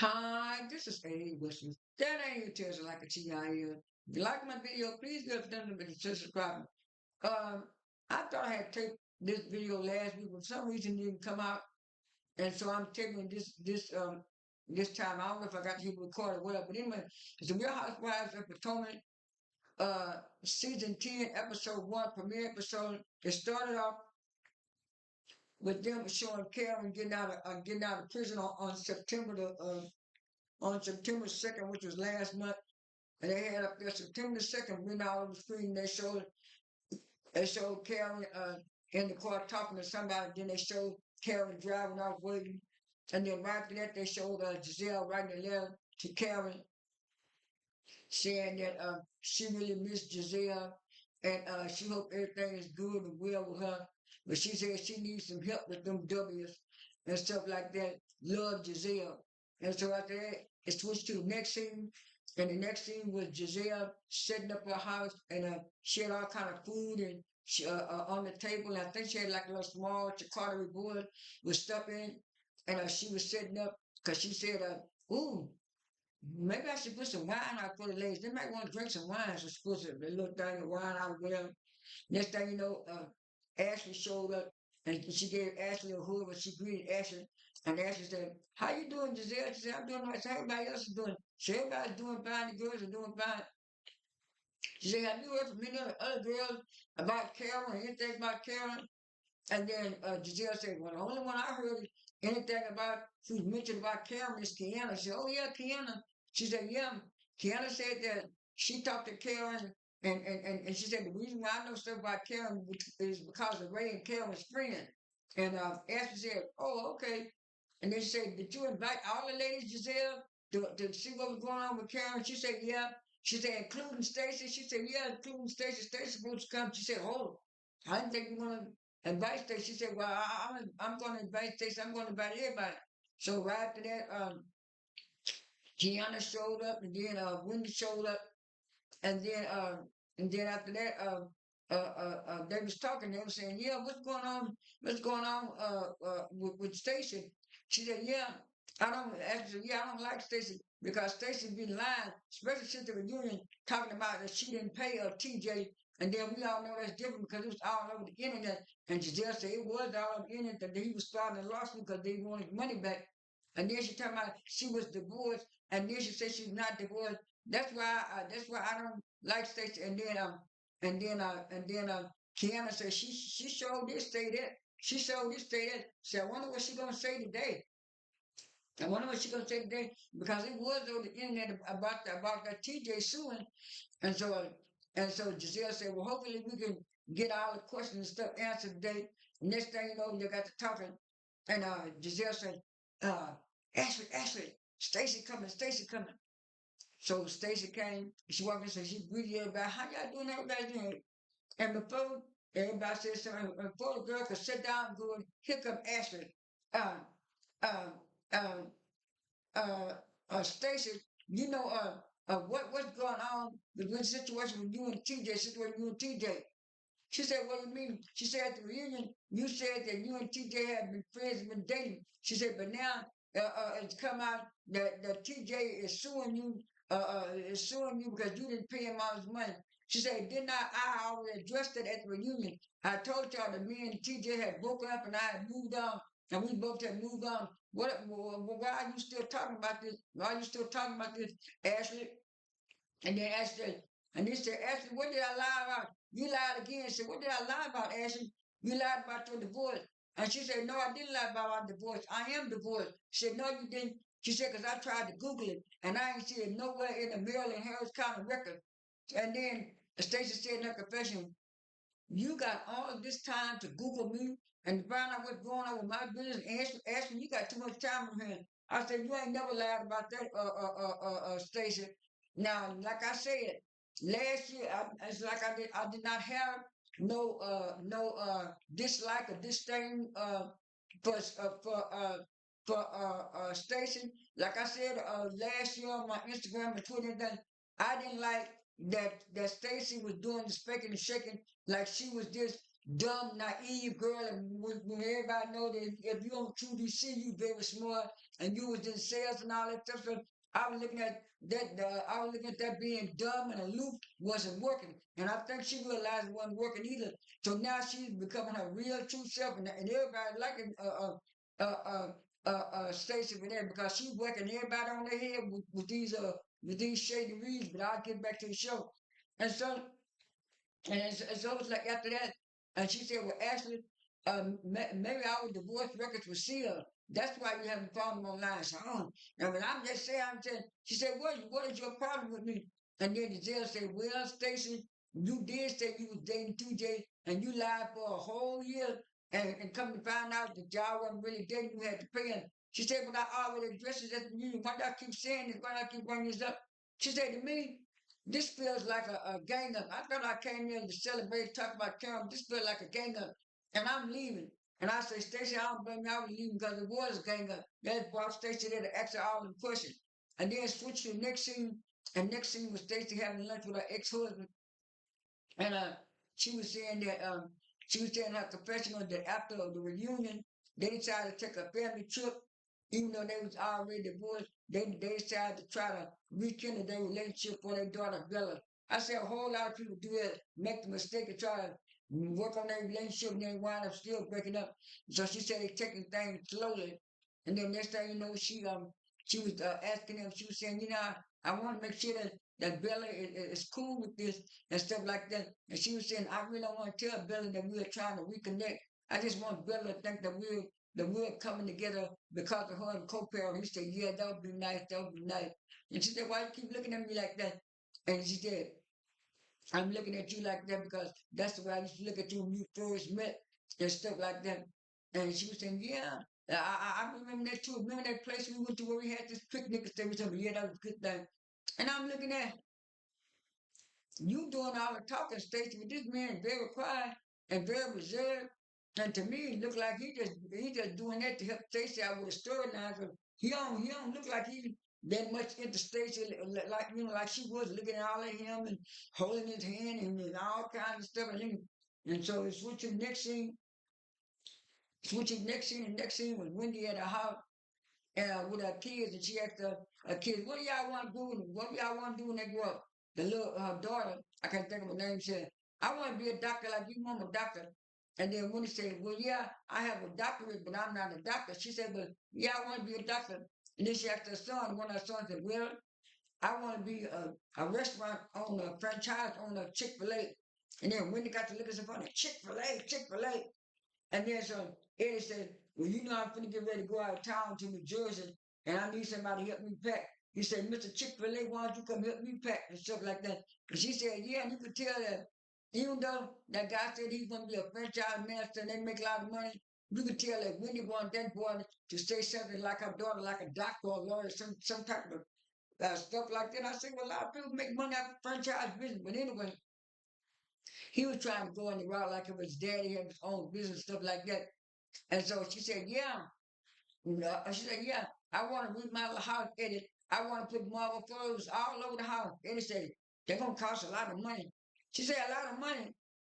Hi, this is A. Wilson. That ain't your tells like a TIL. If you like my video, please give it a bit to subscribe. Um, I thought I had taped this video last week, but for some reason it didn't come out, and so I'm taking this time. I don't know if I got to hit record or whatever, but anyway, it's the Real Housewives of Potomac, season 10, episode 1, premiere episode. It started off with them showing Karen getting out of prison on on September 2nd, which was last month. And they had up there September 2nd, went all over the screen. They showed Karen in the car talking to somebody. Then they showed Karen driving off waiting. And then right after that, they showed Gizelle writing a letter to Karen saying that she really missed Gizelle and she hope everything is good and well with her. But she said she needs some help with them W's and stuff like that. Love Gizelle. And so after that, it switched to the next scene. And the next scene was Giselle setting up her house, and she had all kind of food and on the table. And I think she had like a little small charcuterie board with stuff in it. And she was setting up because she said, "Ooh, maybe I should put some wine out for the ladies. They might want to drink some wine." So she put a little thing of wine out, whatever. Next thing you know, Ashley showed up and she gave Ashley a hug, but she greeted Ashley. And Ashley said, "How you doing, Giselle?" She said, "I'm doing like everybody else is doing." She said, "Everybody's doing fine. The girls are doing fine." She said, "Have you heard from any other girls about Karen or anything about Karen?" And then Giselle said, "Well, the only one I heard anything about who's mentioned about Karen is Kiana." She said, "Oh, yeah, Kiana." She said, "Yeah." Kiana said that she talked to Karen, and she said, "The reason why I know stuff about Karen is because of Ray and Karen's friend." And Ashley said, "Oh, okay." And then she said, "Did you invite all the ladies, Giselle, to see what was going on with Karen?" She said, "Yeah." She said, "Including Stacey?" She said, "Yeah, including Stacey. Stacey supposed to come." She said, "Oh, I didn't think you want to invite Stacey." She said, "Well, I'm going to invite Stacey. I'm going to invite everybody." So right after that, Gianna showed up, and then Wendy showed up, and then after that, they was talking. They were saying, "Yeah, what's going on? What's going on with Stacey?" She said, "Yeah, I don't." Actually, "Yeah, I don't like Stacey because Stacey been lying, especially since the reunion, talking about that she didn't pay TJ." And then we all know that's different because it was all over the internet. And Giselle said it was all over the internet that he was starting a lawsuit because they wanted money back. And then she talking about she was divorced, and then she said she's not divorced. That's why I don't like Stacey. And then Kiana said she showed this stay there. She showed this stay there. So I wonder what she gonna say today. I wonder what she gonna say today because it was on the internet about that TJ suing. And so Giselle said, "Well, hopefully we can get all the questions and stuff answered today." Next thing you know, they got to talking, and Giselle said, uh, Ashley, Stacey coming, Stacey coming." So Stacey came, she walked in and said, she greeted everybody, "How y'all doing? Everybody doing?" And before everybody said something, before the girl could sit down and go, here come Ashley. Uh, uh, uh, uh, Stacey, you know, what's going on with the situation with you and TJ, situation with you and TJ? She said, "What do you mean?" She said, "At the reunion, you said that you and TJ had been friends and been dating." She said, "But now it's come out that TJ is suing you because you didn't pay him all his money." She said, "Didn't I already addressed it at the reunion? I told y'all that me and TJ had broken up and I had moved on, and we both had moved on. Why are you still talking about this? Why are you still talking about this, Ashley?" And then Ashley, and he said, "Ashley, what did I lie about?" "You lied again." She said, "What did I lie about, Ashley?" "You lied about your divorce." And she said, "No, I didn't lie about our divorce. I am divorced." She said, "No, you didn't." She said, "Because I tried to Google it, and I ain't see it nowhere in the Maryland Harris County record." And then Stacey said in her confession, "You got all of this time to Google me and to find out what's going on with my business. Ashley, you got too much time on hand." I said, "You ain't never lied about that, Stacey." Now, like I said, last year, it's like I did not have no dislike or disdain for Stacey. Like I said last year on my Instagram and Twitter, and I didn't like that Stacey was doing the speaking and shaking like she was this dumb, naive girl. And when everybody know that if you don't truly see, you very smart, and you was in sales and all that stuff. So I was looking at that. I was looking at that being dumb and aloof wasn't working, and I think she realized it wasn't working either. So now she's becoming her real true self, and everybody liking Stacey for that because she's working everybody on their head with these shady reads. But I'll get back to the show, and so so it's like after that, and she said, "Well, Ashley, maybe our divorce records were sealed. That's why you haven't found them online." So, and when I'm just saying, I'm saying, she said, "What is your problem with me?" And then Gizelle said, "Well, Stacey, you did say you was dating 2J, and you lied for a whole year, and come to find out that y'all wasn't really dating. You had to pay him." She said, "But I already addressed it at the meeting. Why do I keep saying this? Why do I keep bringing this up?" She said to me, "This feels like a gang up. I thought I came here to celebrate, talk about Karen. This feels like a gang up, and I'm leaving." And I say, "Stacey, I don't blame you. I was leaving because it was a gang up." That brought Stacey there to ask her all the questions. And then switch to the next scene. And next scene was Stacey having lunch with her ex-husband. And she was saying that she was saying her confessional that after the reunion, they decided to take a family trip, even though they was already divorced. They decided to try to rekindle their relationship for their daughter Bella. I said a whole lot of people do that, make the mistake of try to work on their relationship and then wind up still breaking up. So she said they taking things slowly. And then next thing you know, she was asking them, she was saying, I want to make sure that Bella is cool with this and stuff like that. And she was saying, "I really don't want to tell Bella that we're trying to reconnect. I just want Bella to think that we're coming together because of her and co-parent." He said, "Yeah, that would be nice. That would be nice." And she said, "Why you keep looking at me like that?" And she said, "I'm looking at you like that because that's the way I used to look at you when you first met and stuff like that." And she was saying, "Yeah, I remember that too. Remember that place we went to where we had this picnic and stuff?" We told me, "Yeah, that was a good thing." And I'm looking at you doing all the talking, Stacey, but this man is very quiet and very reserved. And to me, it looked like he just doing that to help Stacey out with a storyline. Cause he don't look like he that much into Stacey like like she was looking at all at him and holding his hand and all kinds of stuff. And so it's switching the next scene was Wendy at her house with her kids, and she asked her kids, "What do y'all want to do? What do y'all want to do when they grow up?" The little her daughter, I can't think of her name, said, "I want to be a doctor like you, mom, a doctor." And then Wendy said, "Well, yeah, I have a doctorate, but I'm not a doctor." She said, "But yeah, I want to be a doctor." And then she asked her son. One of her sons said, "Well, I want to be a restaurant owner, a franchise owner, Chick-fil-A." And then Wendy got to look at her phone, Chick-fil-A, Chick-fil-A. And then so Eddie said, "Well, I'm finna get ready to go out of town to New Jersey, and I need somebody to help me pack." He said, "Mr. Chick-fil-A, why don't you come help me pack?" And stuff like that. And she said, "Yeah," and you could tell that even though that guy said he's gonna be a franchise master and they make a lot of money, you could tell that Wendy wanted that boy to say something like her daughter, like a doctor or a lawyer, some type of stuff like that. I said, "Well, a lot of people make money out of franchise business, but anyway, he was trying to go in the route like it was daddy had his own business, stuff like that." And so she said, "Yeah." She said, "Yeah, I want to remodel the house, Eddie. I want to put marble floors all over the house." Eddie said, "They're going to cost a lot of money." She said, "A lot of money."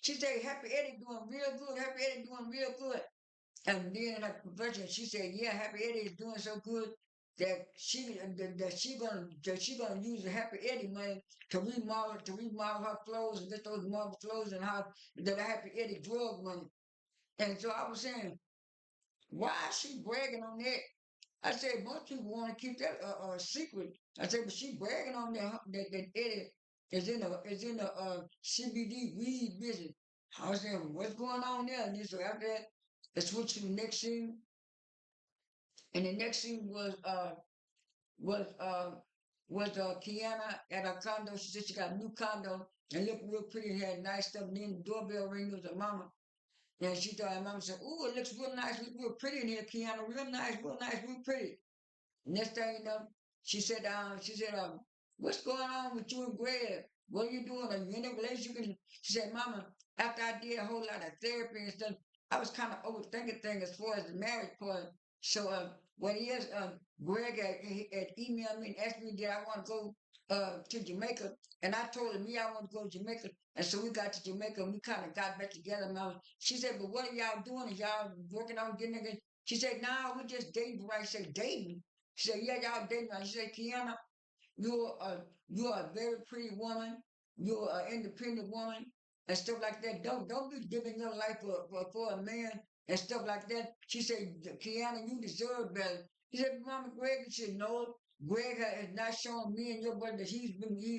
She said, "Happy Eddie doing real good. Happy Eddie doing real good." And then in her confession, she said, "Yeah, Happy Eddie is doing so good that she gonna use the Happy Eddie money to remodel her clothes and get those marble clothes and how the Happy Eddie drug money." And so I was saying, why is she bragging on that? I said, most people want to keep that secret. I said, but she bragging on that Eddie is in a CBD weed business. I was saying, what's going on there? And then so after that, I switched to the next scene, and the next scene was uh Kiana at her condo. She said she got a new condo and looked real pretty and had nice stuff. And then the doorbell ring was her mama. And she thought her mama said, "Ooh, it looks real nice, look real pretty in here, Kiana. Real nice, real pretty." Next thing you know, she said, "What's going on with you and Greg? What are you doing? Are you in a relationship?" And she said, "Mama, after I did a whole lot of therapy and stuff, I was kind of overthinking things as far as the marriage part. So what it is, Greg had emailed me and asked me did I want to go to Jamaica, and I told him yeah I want to go to Jamaica, and so we got to Jamaica and we kind of got back together. Now she said, 'But what are y'all doing? Are y'all working on getting again?" She said, nah, we just dating, right? I said, dating? She said, yeah, y'all dating, right? She said, Kiana, you're a very pretty woman. You're an independent woman and stuff like that. Don't be giving your life for a man and stuff like that. She said, Kiana, you deserve better. He said, Mama Greg, she said, no, Greg has not shown me and your brother that he's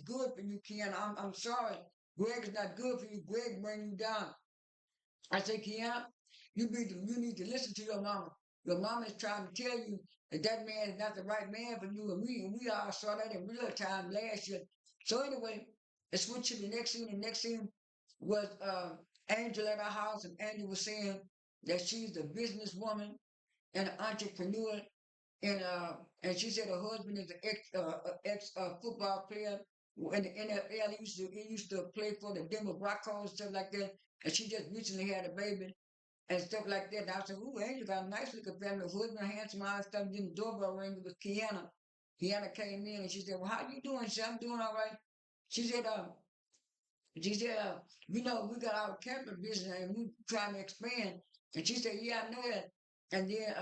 good for you, Kiana. I'm sorry. Greg is not good for you. Greg bring you down. I said, Kiana, you need to listen to your mama. Your mama is trying to tell you that that man is not the right man for you, and we all saw that in real time last year. So anyway, let's switch to the next scene. The next scene was Angel at our house, and Angel was saying that she's a businesswoman and an entrepreneur, and she said her husband is an ex football player in the NFL. He used to play for the Denver Broncos, stuff like that. And she just recently had a baby and stuff like that. And I said, ooh, Angel got a nice looking family, husband, handsome, all that stuff. Then the doorbell rang with Kiana. Kiana came in and she said, well, how you doing? She said, I'm doing all right. She said, you know, we got our camping business and we trying to expand. And she said, yeah, I know that. And then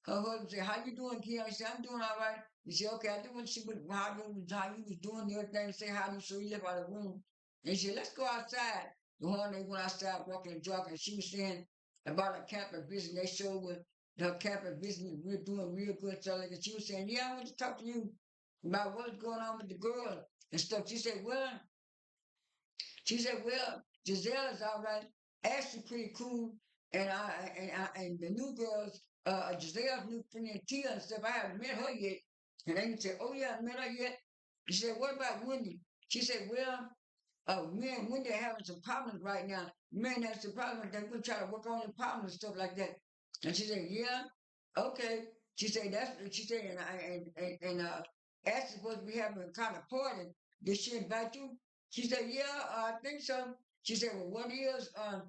her husband said, how you doing, Keon? She said, I'm doing all right. He said, okay, I just want to see how you was doing and everything. Say how you, so he left out of the room. And she said, let's go outside. The one they went outside walking and jogging. And she was saying about her camping business. They showed with her camping business, we're doing real good. So like, and she was saying, yeah, I want to talk to you about what's going on with the girl and stuff. She said, well, Gizelle is all right. Ashley pretty cool. And the new girls, Giselle's new friend Tia and stuff, I haven't met her yet. And then said, oh yeah, I met her yet. She said, what about Wendy? She said, well, me and Wendy are having some problems right now. Me and that's the problem that we're trying to work on the problems and stuff like that. And she said, yeah, okay. She said, Ashley's supposed to be having a kind of party. Did she invite you? She said, yeah, I think so. She said, well, what is, I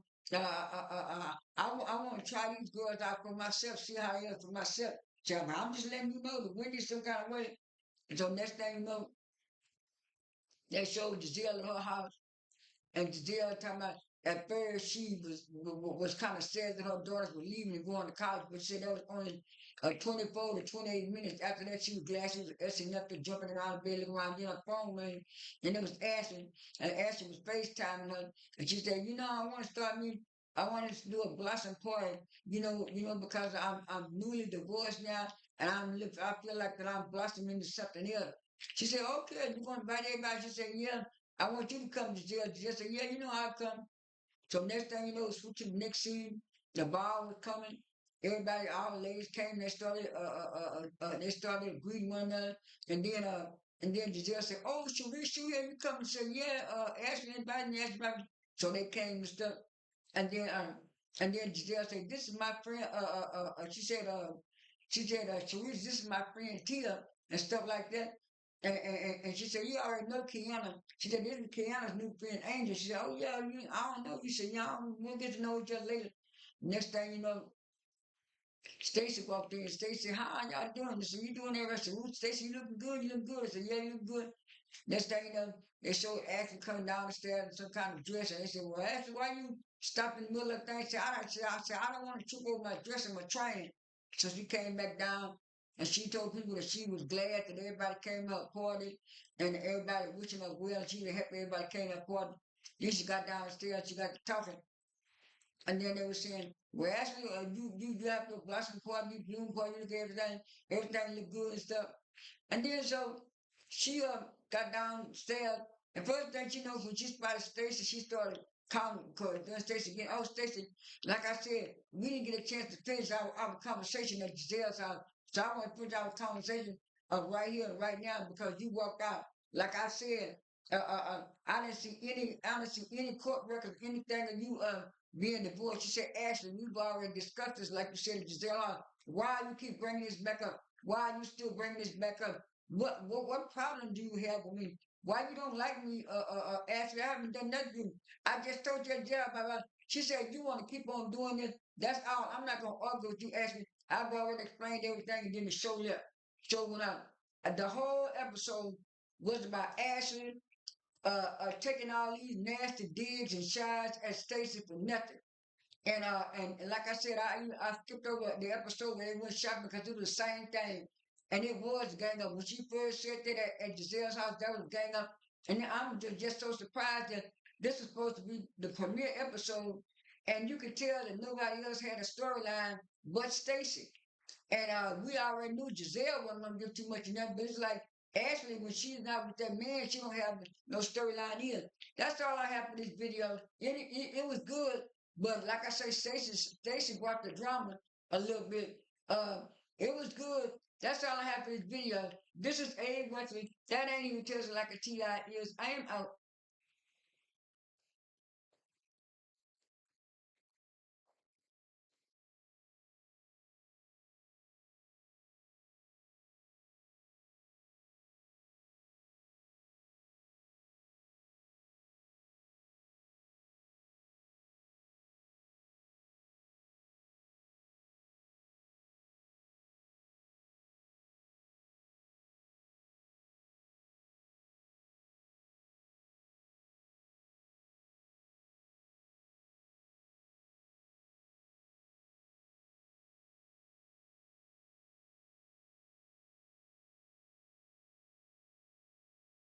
want to try these girls out for myself, see how it is for myself. So I'm just letting you know the Wendy's some kind of way. And so next thing you know, they showed Giselle in her house. And Gizelle talking about at first she was kind of sad that her daughters were leaving and going to college, but she said that was only 24 to 28 minutes. After that, she was glad she was Ashley up there jumping around the bed, looking around, then her phone rang, and it was Ashley, and Ashley was FaceTiming her, and she said, you know, I want us to do a blossom party, because I'm newly divorced now, and I feel like that I'm blossoming into something else. She said, okay, you want to invite everybody? She said, yeah. I want you to come to jail. Just say, yeah, you know I'll come. So next thing you know, switch to the next scene. The ball was coming. Everybody, all the ladies came. They started greeting one another. And then Giselle said, "Oh, Sharice, you here? You come?" And said, "Yeah, Ashley invited me. Ashley invited me." So they came and stuff. And then, uh, and then Giselle said, "This is my friend." Sharice, this is my friend Tia and stuff like that. And she said, "You already know Kiana." She said, "This is Kiana's new friend, Angel." She said, "Oh yeah, I don't know." You said, "Yeah, we'll get to know each other later." Next thing you know, Stacey walked in. Stacey said, "How y'all doing?" They said, "You doing there?" I said, "Ooh, Stacey, you looking good. You look good." I said, "Yeah, you look good." Next thing you know, they showed Ashley coming down the stairs in some kind of dress, and they said, "Well, Ashley, why you stop in the middle of the thing?" I don't want to trip over my dress and my train. So she came back down, and she told people that she was glad that everybody came to her party, and everybody wishing her well. And she helped everybody came to her party. Then she got downstairs, she got to talking, and then they were saying, "Well, actually, you have to blossom party, bloom party, look at everything look good and stuff." And then so she got downstairs. And first thing she knows, when she spotted Stacey, she started calling because then Stacey again. Oh, Stacey, like I said, we didn't get a chance to finish our conversation at Giselle's house. So I want to finish our conversation right here and right now because you walked out. Like I said, I didn't see any court records, anything of you being divorced. She said, Ashley, we've already discussed this, like you said at Giselle house. Why you keep bringing this back up? Why are you still bringing this back up? What problem do you have with me? Why you don't like me, Ashley? I haven't done nothing to you. I just told you a job. She said, you want to keep on doing this? That's all. I'm not going to argue with you, Ashley. I've already explained everything and then the show left. Show went out. The whole episode was about Ashley taking all these nasty digs and shots at Stacey for nothing. And like I said, I skipped over the episode where they went shopping because it was the same thing. And it was gang up. When she first said that at Giselle's house, that was gang up. And I'm just so surprised that this was supposed to be the premiere episode. And you could tell that nobody else had a storyline but Stacey. And we already knew Gizelle wasn't gonna give too much of that, but it's like Ashley, when she's not with that man, she don't have no storyline either. That's all I have for this video. It was good, but like I say, Stacey brought the drama a little bit. Uh, it was good. That's all I have for this video. This is A Wesley. That ain't even tells it like a TI is. I am out.